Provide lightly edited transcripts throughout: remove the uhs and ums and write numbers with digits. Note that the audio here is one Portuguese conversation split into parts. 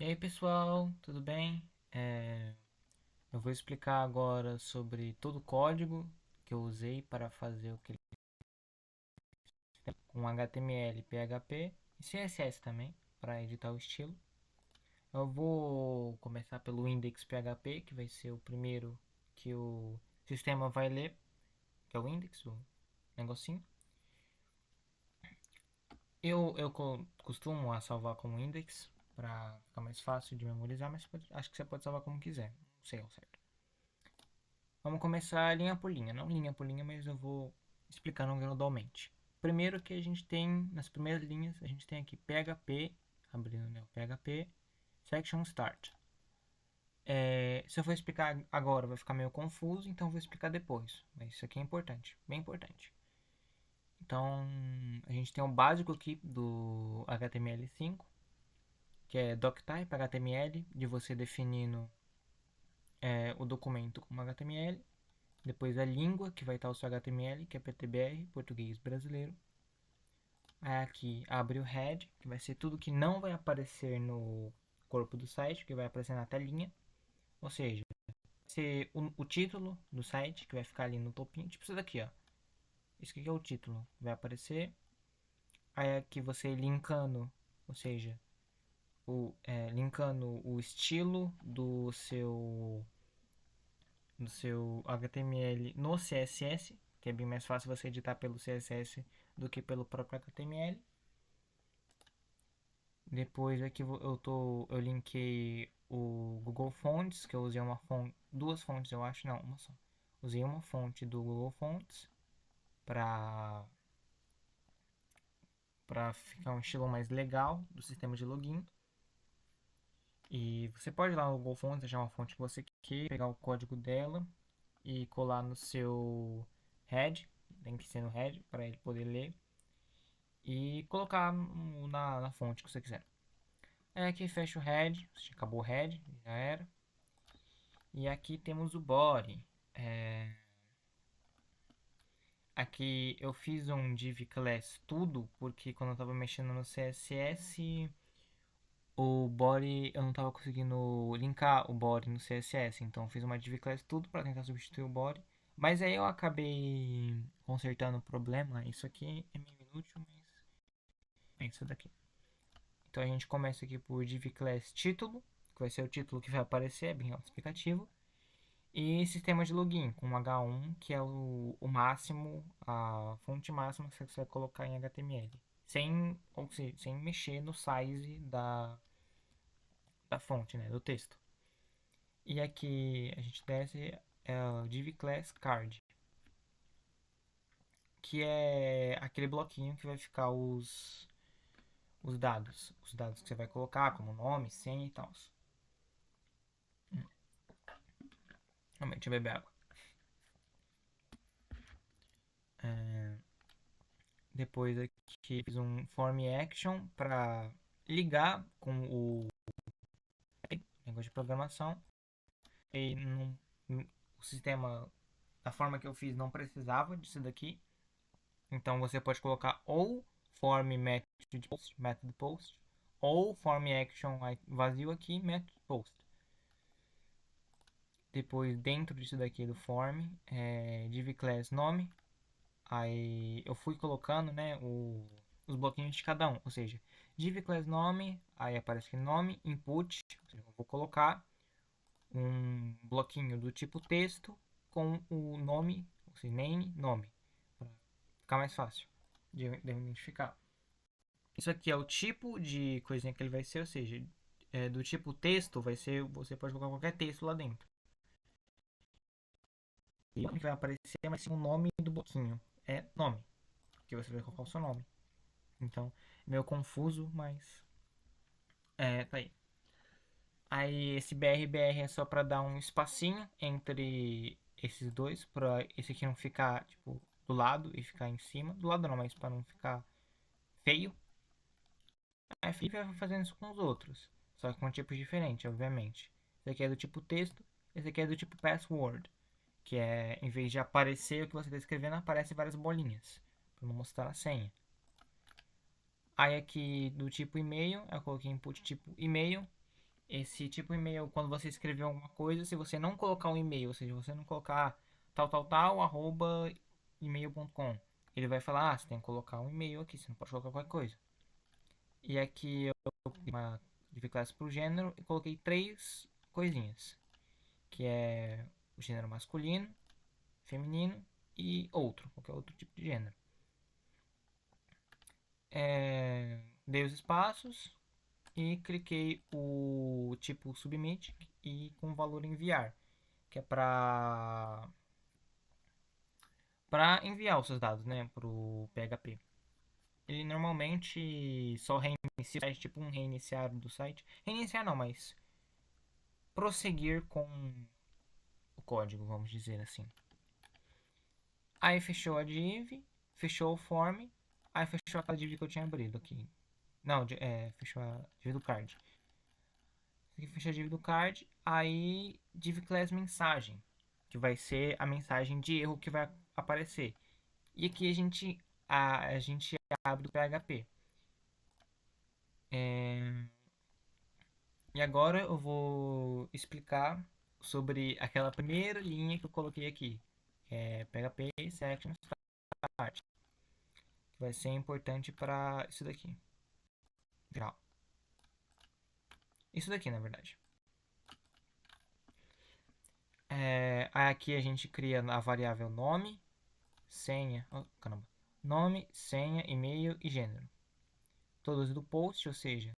E aí pessoal, tudo bem? Eu vou explicar agora sobre todo o código que eu usei para fazer o que ele tem com HTML, PHP e CSS também, para editar o estilo. Eu vou começar pelo index PHP, que vai ser o primeiro que o sistema vai ler, que é o index, o negocinho. Eu costumo a salvar como index, para ficar mais fácil de memorizar, mas acho que você pode salvar como quiser, não sei ao certo. Vamos começar linha por linha, não linha por linha, mas eu vou explicando gradualmente. Primeiro que a gente tem, nas primeiras linhas, a gente tem aqui PHP, abrindo né, o PHP, section start. Se eu for explicar agora vai ficar meio confuso, então eu vou explicar depois. Mas isso aqui é importante, bem importante. Então, a gente tem o básico aqui do HTML5, que é doctype HTML, de você definindo o documento como HTML. Depois a língua, que vai estar o seu HTML, que é PTBR, português brasileiro. Aí aqui abre o head, que vai ser tudo que não vai aparecer no corpo do site, que vai aparecer na telinha. Ou seja, vai ser o título do site, que vai ficar ali no topinho. Tipo isso daqui, ó. Isso aqui é o título, vai aparecer. Aí aqui você linkando, ou seja, linkando o estilo do seu HTML no CSS, que é bem mais fácil você editar pelo CSS do que pelo próprio HTML. Depois aqui eu linkei o Google Fonts, que eu usei duas fontes eu acho, não, uma só. Usei uma fonte do Google Fonts para ficar um estilo mais legal do sistema de login. E você pode ir lá no Google Fonts, achar uma fonte que você quer, pegar o código dela e colar no seu head, tem que ser no head para ele poder ler e colocar na fonte que você quiser. Aí aqui fecha o head, acabou o head, já era. E aqui temos o body. É, Aqui eu fiz um div class tudo, porque quando eu estava mexendo no CSS, o body eu não estava conseguindo linkar o body no CSS. Então eu fiz uma div class tudo para tentar substituir o body. Mas aí eu acabei consertando o problema. Isso aqui é meio inútil, mas é isso daqui. Então a gente começa aqui por div class título, que vai ser o título que vai aparecer, é bem autoexplicativo. E sistema de login com H1, que é o máximo, a fonte máxima que você vai colocar em HTML. Ou seja, sem mexer no size da fonte, né, do texto. E aqui a gente desce o div class card, que é aquele bloquinho que vai ficar os dados que você vai colocar, como nome, senha e tal. Realmente, beber água. É, Depois aqui fiz um form action para ligar com o negócio de programação. E o sistema, da forma que eu fiz, não precisava disso daqui. Então você pode colocar ou form method post, ou form action vazio aqui, method post. Depois dentro disso daqui do form, div class nome. Aí eu fui colocando, né, os bloquinhos de cada um. Ou seja, div class nome, aí aparece aqui nome, input. Eu vou colocar um bloquinho do tipo texto com o nome, ou seja, nome, para ficar mais fácil de identificar. Isso aqui é o tipo de coisinha que ele vai ser, ou seja, do tipo texto vai ser, você pode colocar qualquer texto lá dentro. E o que vai aparecer vai ser o nome do bloquinho. É nome, que você vai colocar o seu nome. Então, meio confuso, mas tá aí. Aí esse BR é só para dar um espacinho entre esses dois, para esse aqui não ficar tipo do lado e ficar em cima. Do lado não, mas para não ficar feio. Aí a Flip vai fazendo isso com os outros, só que com tipos diferentes, obviamente. Esse aqui é do tipo texto, esse aqui é do tipo password, que é em vez de aparecer o que você está escrevendo, aparece várias bolinhas para não mostrar a senha. Aí aqui do tipo e-mail, eu coloquei input tipo e-mail. esse tipo de e-mail, quando você escrever alguma coisa, se você não colocar um e-mail, ou seja, você não colocar tal, tal, tal, arroba email.com, ele vai falar, você tem que colocar um e-mail aqui, você não pode colocar qualquer coisa. E aqui eu coloquei uma div class pro gênero e coloquei três coisinhas, que é o gênero masculino, feminino e outro, qualquer outro tipo de gênero. Dei os espaços e cliquei o tipo submit e com o valor enviar, que é para enviar os seus dados, né, para o PHP. Ele normalmente só reinicia o site, tipo um reiniciar do site. Reiniciar não, mas prosseguir com o código, vamos dizer assim. Aí fechou a div, fechou o form, aí fechou aquela div que eu tinha abrido aqui. Não, fechou a div do card. Aqui fechou a div do card, aí div class mensagem, que vai ser a mensagem de erro que vai aparecer. E aqui a gente abre o PHP. E agora eu vou explicar sobre aquela primeira linha que eu coloquei aqui, que é PHP Section Start, que vai ser importante para isso daqui. Geral. Isso daqui, na verdade. Aqui a gente cria a variável nome, senha, caramba, nome, senha, e-mail e gênero. Todos do post, ou seja,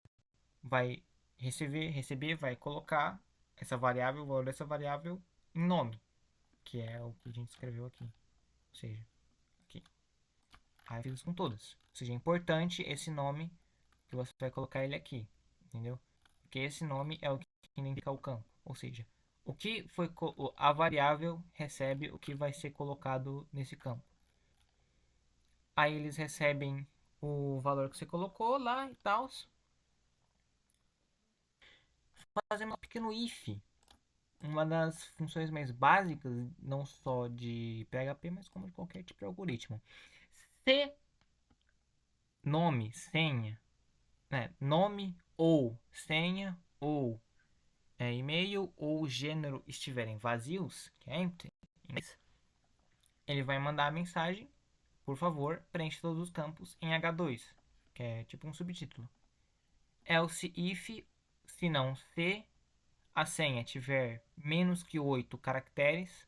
vai receber, vai colocar essa variável, o valor dessa variável em nome, que é o que a gente escreveu aqui. Ou seja, aqui. Aí fiz com todas. Ou seja, é importante esse nome que você vai colocar ele aqui, entendeu? Porque esse nome é o que identifica o campo. Ou seja, o que foi a variável recebe o que vai ser colocado nesse campo. Aí eles recebem o valor que você colocou lá e tal. Fazemos um pequeno if. Uma das funções mais básicas, não só de PHP, mas como de qualquer tipo de algoritmo. Se nome, senha, nome ou senha ou e-mail ou gênero estiverem vazios, que é empty, ele vai mandar a mensagem, por favor, preencha todos os campos em H2, que é tipo um subtítulo. Else if, se não se a senha tiver menos que 8 caracteres,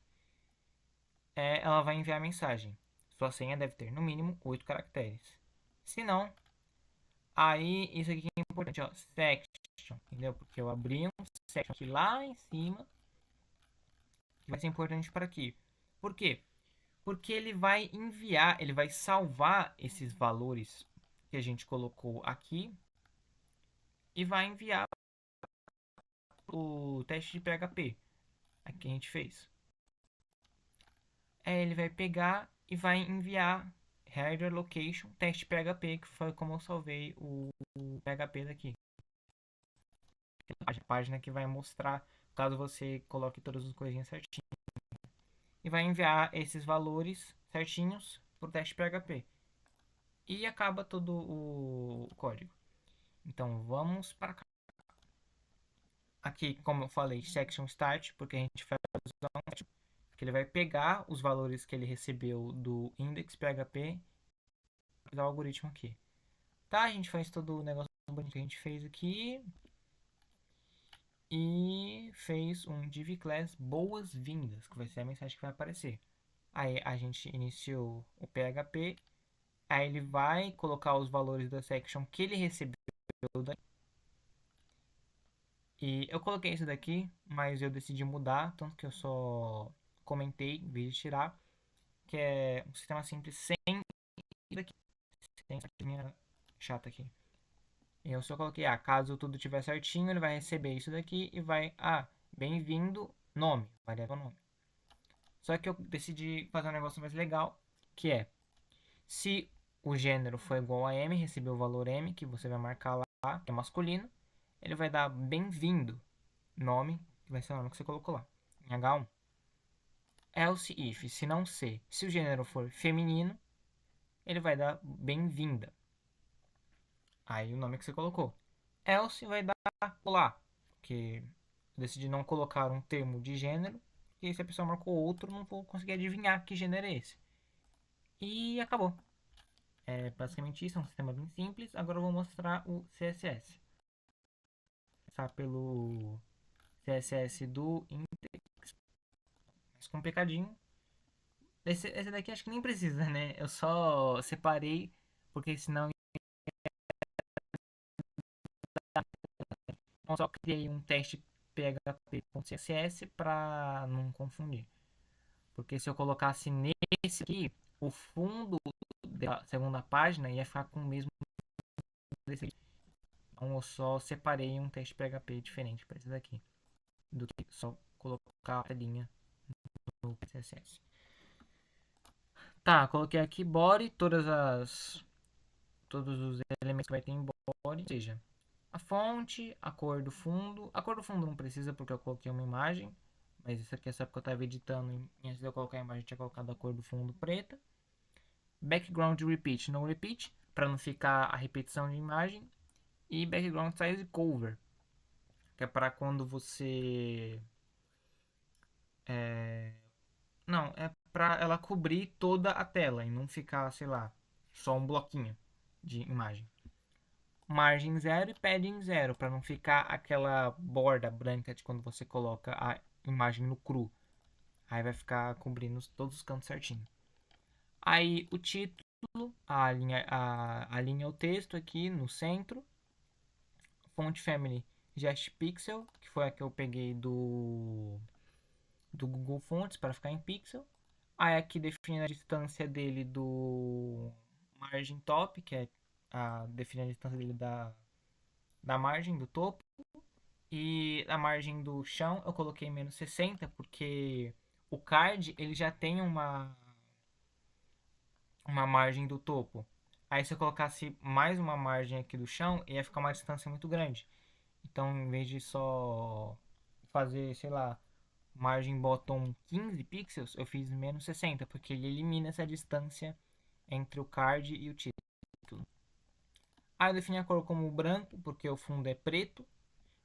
ela vai enviar a mensagem. Sua senha deve ter no mínimo 8 caracteres. Se não, aí isso aqui é importante, ó, section, entendeu? Porque eu abri um section aqui lá em cima, que vai ser importante para aqui. Por quê? Porque ele vai enviar, ele vai salvar esses valores que a gente colocou aqui e vai enviar o teste de PHP que a gente fez. Ele vai pegar e vai enviar header location teste PHP, que foi como eu salvei o PHP daqui. A página que vai mostrar caso você coloque todas as coisinhas certinho. E vai enviar esses valores certinhos para o teste PHP. E acaba todo o código. Então vamos para cá. Aqui, como eu falei, section start, porque a gente vai usar um que ele vai pegar os valores que ele recebeu do index PHP e dar o algoritmo aqui. Tá, a gente faz todo o negócio bonito que a gente fez aqui. E fez um div class boas-vindas, que vai ser a mensagem que vai aparecer. Aí a gente iniciou o PHP. Aí ele vai colocar os valores da section que ele recebeu. E eu coloquei isso daqui, mas eu decidi mudar, tanto que eu só comentei em vez de tirar, que é um sistema simples sem isso daqui. Sem essa linha chata aqui. Eu só coloquei, caso tudo estiver certinho, ele vai receber isso daqui e vai, bem-vindo, nome, variável nome. Só que eu decidi fazer um negócio mais legal, que é, se o gênero for igual a M, receber o valor M, que você vai marcar lá, que é masculino, ele vai dar bem-vindo, nome, que vai ser o nome que você colocou lá, em H1. Else if, se não C, se o gênero for feminino, ele vai dar bem-vinda. Aí o nome que você colocou. Else vai dar olá, porque eu decidi não colocar um termo de gênero, e se a pessoa marcou outro, não vou conseguir adivinhar que gênero é esse. E acabou. É basicamente isso, é um sistema bem simples. Agora eu vou mostrar o CSS. Começar pelo CSS do Index, mais complicadinho. Esse daqui acho que nem precisa, né? Eu só separei, porque senão eu só criei um teste php.css para não confundir. Porque se eu colocasse nesse aqui, o fundo da segunda página ia ficar com o mesmo desse aqui. Então eu só separei um teste PHP diferente para esse daqui, do que só colocar a linha no CSS. Tá, coloquei aqui body, todos os elementos que vai ter em body, ou seja, a fonte, a cor do fundo. A cor do fundo não precisa porque eu coloquei uma imagem, mas isso aqui é só porque eu estava editando e antes de eu colocar a imagem eu tinha colocado a cor do fundo preta. Background repeat, no repeat, para não ficar a repetição de imagem. E background size cover, que é para quando você não, é para ela cobrir toda a tela e não ficar, sei lá, só um bloquinho de imagem. Margem zero e padding zero, para não ficar aquela borda branca de quando você coloca a imagem no cru. Aí vai ficar cobrindo todos os cantos certinho. Aí o título, a linha o texto aqui no centro. Font family Jest Pixel, que foi a que eu peguei do Google Fonts para ficar em pixel. Aí aqui define a distância dele do margem top, que é define a distância dele da margem do topo. E a margem do chão eu coloquei menos 60 porque o card ele já tem uma margem do topo. Aí se eu colocasse mais uma margem aqui do chão, ia ficar uma distância muito grande. Então, em vez de só fazer, sei lá, margem bottom 15 pixels, eu fiz menos 60, porque ele elimina essa distância entre o card e o título. Aí eu defini a cor como branco, porque o fundo é preto.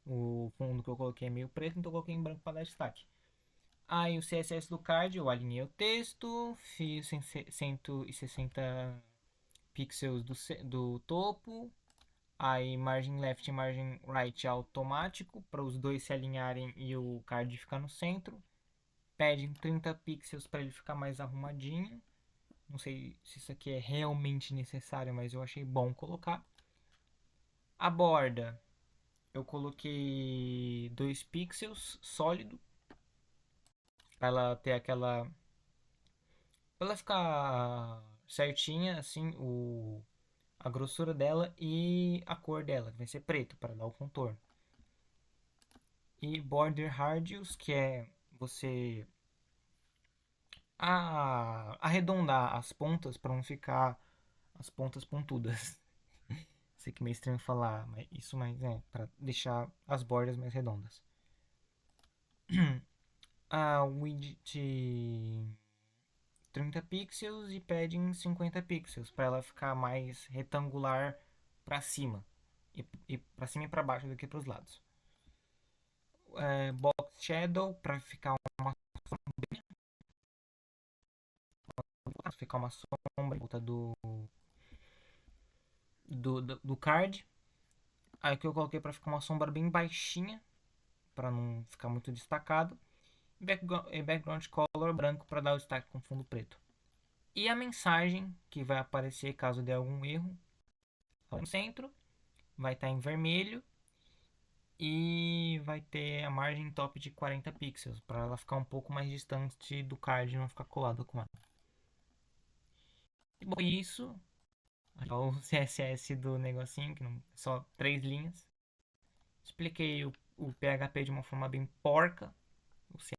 O fundo que eu coloquei é meio preto, então eu coloquei em branco para dar destaque. Aí o CSS do card, eu alinhei o texto, fiz 160 pixels do topo. Aí margem left e margem right automático, para os dois se alinharem e o card ficar no centro. Padding 30 pixels para ele ficar mais arrumadinho. Não sei se isso aqui é realmente necessário, mas eu achei bom colocar. A borda, eu coloquei 2 pixels sólido, para ela ter aquela, para ela ficar certinha assim, a grossura dela e a cor dela, que vai ser preto para dar o contorno. E border radius, que é você arredondar as pontas para não ficar as pontas pontudas. Sei que é meio estranho falar mas isso, mas é para deixar as bordas mais redondas. A widget 30 pixels e padding 50 pixels para ela ficar mais retangular para cima e para cima e para baixo do que para os lados. Box shadow para ficar uma sombra em volta do card. Aí que eu coloquei para ficar uma sombra bem baixinha, para não ficar muito destacado. E background color branco para dar o destaque com fundo preto. E a mensagem que vai aparecer caso dê algum erro no centro vai estar em vermelho e vai ter a margem top de 40 pixels para ela ficar um pouco mais distante do card e não ficar colado com ela. E bom, isso o CSS do negocinho, que não só 3 linhas. Expliquei o PHP de uma forma bem porca. O CSS,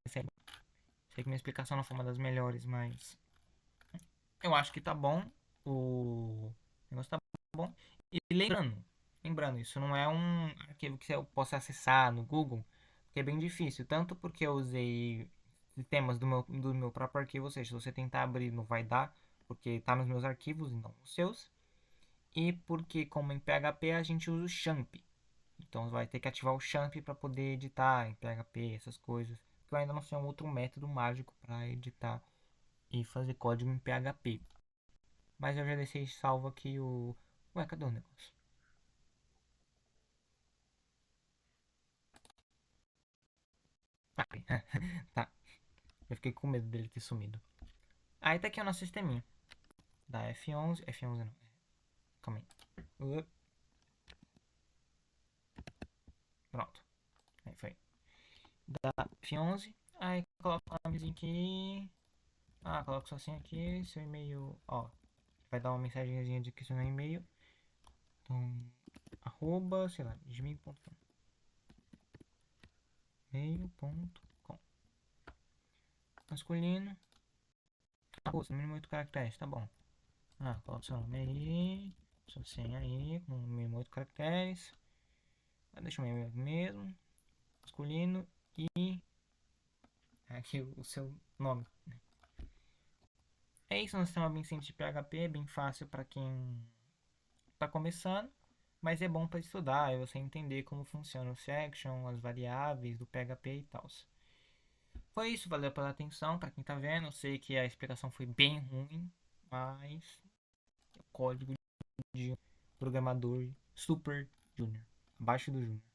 sei que minha explicação não foi uma das melhores, mas eu acho que tá bom. O negócio tá bom. E lembrando, isso não é um arquivo que eu possa acessar no Google, que é bem difícil. Tanto porque eu usei sistemas do meu próprio arquivo, ou seja, se você tentar abrir não vai dar, porque está nos meus arquivos e não nos seus. E porque como em PHP a gente usa o champ. Então você vai ter que ativar o champ para poder editar em PHP, essas coisas. Eu ainda não sei um outro método mágico para editar e fazer código em PHP. Mas eu já deixei salvo aqui o. Ué, cadê o negócio? Ah, tá. Eu fiquei com medo dele ter sumido. Aí tá aqui o nosso sisteminha. Da F11. F11 não. Calma aí. Pronto. Aí foi. Da F11. Aí coloca o nomezinho aqui. Ah, coloca só assim aqui. Seu e-mail. Ó. Vai dar uma mensagenzinha de que seu e-mail. Então. Arroba, sei lá, gmail.com. Mail.com. Masculino. Pô, no mínimo 8 caracteres, tá bom. Ah, coloca seu nome aí. Sua senha aí, com no mínimo 8 caracteres. Deixa o meu mesmo. Masculino e aqui o seu nome. É isso, é um sistema bem simples de PHP, bem fácil para quem está começando, mas é bom para estudar, é você entender como funciona o section, as variáveis do PHP e tal. Foi isso, valeu pela atenção, para quem está vendo, eu sei que a explicação foi bem ruim, mas é o código de programador super júnior, abaixo do júnior.